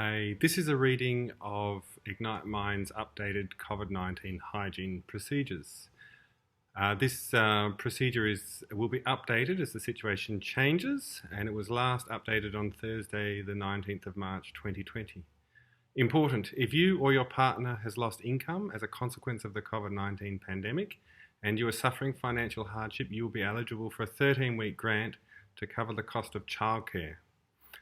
Hey, this is a reading of Ignite Mind's updated COVID-19 hygiene procedures. This procedure will be updated as the situation changes, and it was last updated on Thursday, the 19th of March 2020. Important, if you or your partner has lost income as a consequence of the COVID-19 pandemic and you are suffering financial hardship, you will be eligible for a 13-week grant to cover the cost of childcare.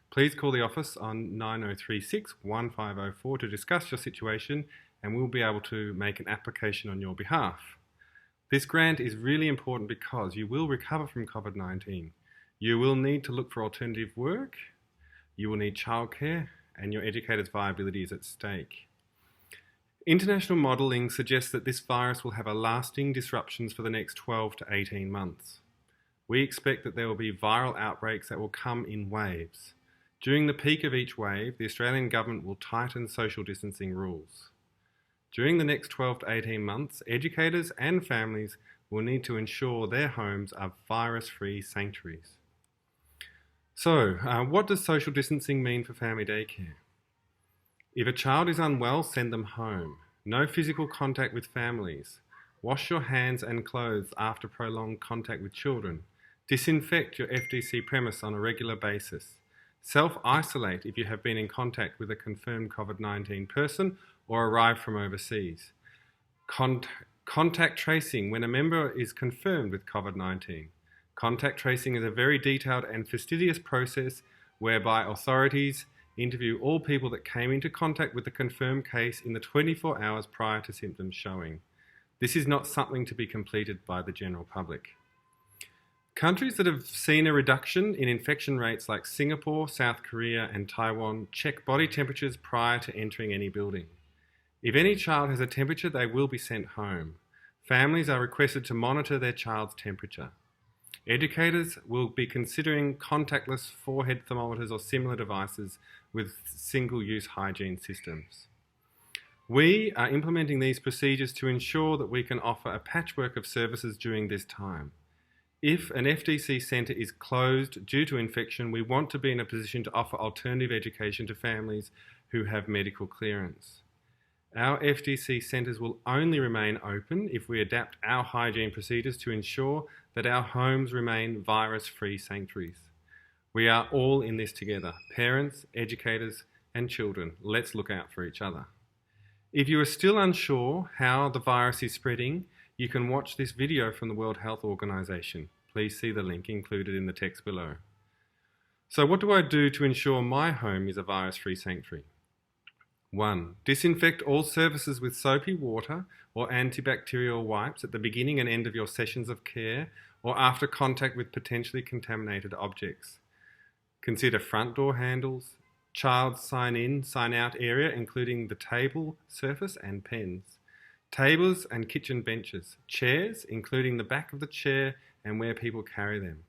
Please call the office on 9036 1504 to discuss your situation, and we'll be able to make an application on your behalf. This grant is really important because you will recover from COVID-19. You will need to look for alternative work, you will need childcare, and your educator's viability is at stake. International modelling suggests that this virus will have lasting disruptions for the next 12 to 18 months. We expect that there will be viral outbreaks that will come in waves. During the peak of each wave, the Australian government will tighten social distancing rules. During the next 12 to 18 months, educators and families will need to ensure their homes are virus-free sanctuaries. So, what does social distancing mean for family daycare? If a child is unwell, send them home. No physical contact with families. Wash your hands and clothes after prolonged contact with children. Disinfect your FDC premise on a regular basis. Self-isolate if you have been in contact with a confirmed COVID-19 person or arrived from overseas. Contact tracing when a member is confirmed with COVID-19. Contact tracing is a very detailed and fastidious process whereby authorities interview all people that came into contact with the confirmed case in the 24 hours prior to symptoms showing. This is not something to be completed by the general public. Countries that have seen a reduction in infection rates like Singapore, South Korea and Taiwan check body temperatures prior to entering any building. If any child has a temperature, they will be sent home. Families are requested to monitor their child's temperature. Educators will be considering contactless forehead thermometers or similar devices with single-use hygiene systems. We are implementing these procedures to ensure that we can offer a patchwork of services during this time. If an FDC centre is closed due to infection, we want to be in a position to offer alternative education to families who have medical clearance. Our FDC centres will only remain open if we adapt our hygiene procedures to ensure that our homes remain virus-free sanctuaries. We are all in this together, parents, educators and children. Let's look out for each other. If you are still unsure how the virus is spreading, you can watch this video from the World Health Organization. Please see the link included in the text below. So what do I do to ensure my home is a virus-free sanctuary? 1. Disinfect all surfaces with soapy water or antibacterial wipes at the beginning and end of your sessions of care or after contact with potentially contaminated objects. Consider front door handles, child's sign-in, sign-out area including the table surface and pens. Tables and kitchen benches, chairs, including the back of the chair and where people carry them.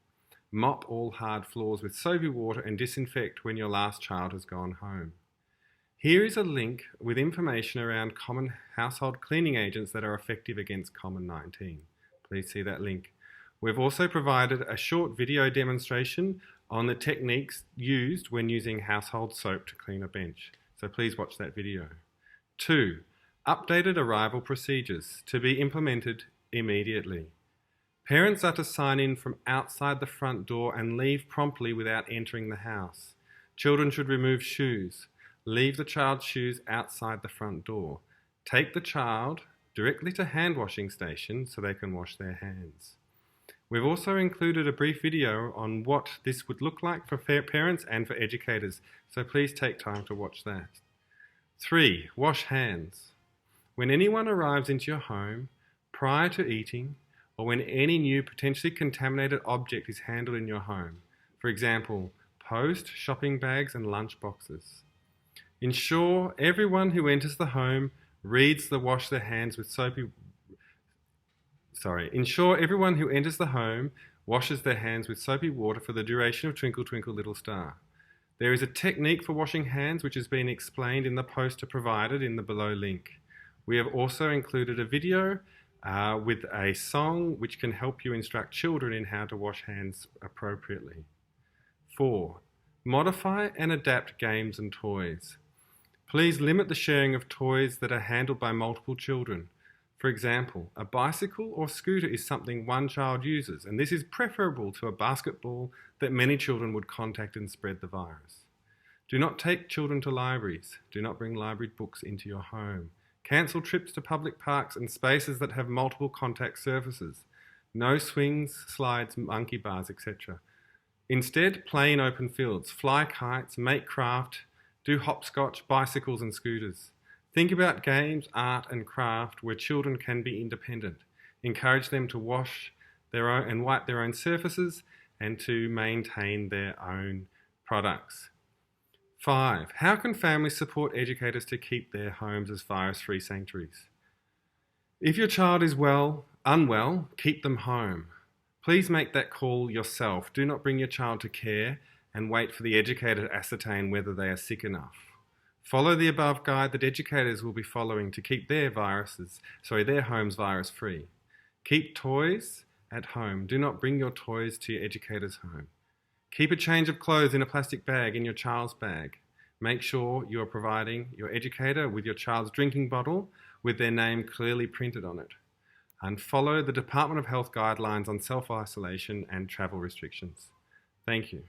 Mop all hard floors with soapy water and disinfect when your last child has gone home. Here is a link with information around common household cleaning agents that are effective against COVID-19. Please see that link. We've also provided a short video demonstration on the techniques used when using household soap to clean a bench. So please watch that video. 2. Updated arrival procedures to be implemented immediately. Parents are to sign in from outside the front door and leave promptly without entering the house. Children should remove shoes. Leave the child's shoes outside the front door. Take the child directly to hand washing stations so they can wash their hands. We've also included a brief video on what this would look like for parents and for educators, so please take time to watch that. 3. Wash hands. When anyone arrives into your home, prior to eating, or when any new potentially contaminated object is handled in your home, for example, post, shopping bags and lunch boxes. Ensure everyone who enters the home reads the wash their hands with soapy... Ensure everyone who enters the home washes their hands with soapy water for the duration of Twinkle Twinkle Little Star. There is a technique for washing hands which has been explained in the poster provided in the below link. We have also included a video with a song which can help you instruct children in how to wash hands appropriately. 4. Modify and adapt games and toys. Please limit the sharing of toys that are handled by multiple children. For example, a bicycle or scooter is something one child uses, and this is preferable to a basketball that many children would contact and spread the virus. Do not take children to libraries. Do not bring library books into your home. Cancel trips to public parks and spaces that have multiple contact surfaces. No swings, slides, monkey bars, etc. Instead, play in open fields, fly kites, make craft, do hopscotch, bicycles and scooters. Think about games, art and craft where children can be independent. Encourage them to wash their own and wipe their own surfaces and to maintain their own products. 5. How can families support educators to keep their homes as virus-free sanctuaries? If your child is unwell, keep them home. Please make that call yourself. Do not bring your child to care and wait for the educator to ascertain whether they are sick enough. Follow the above guide that educators will be following to keep their homes virus-free. Keep toys at home. Do not bring your toys to your educator's home. Keep a change of clothes in a plastic bag in your child's bag. Make sure you are providing your educator with your child's drinking bottle with their name clearly printed on it. And follow the Department of Health guidelines on self-isolation and travel restrictions. Thank you.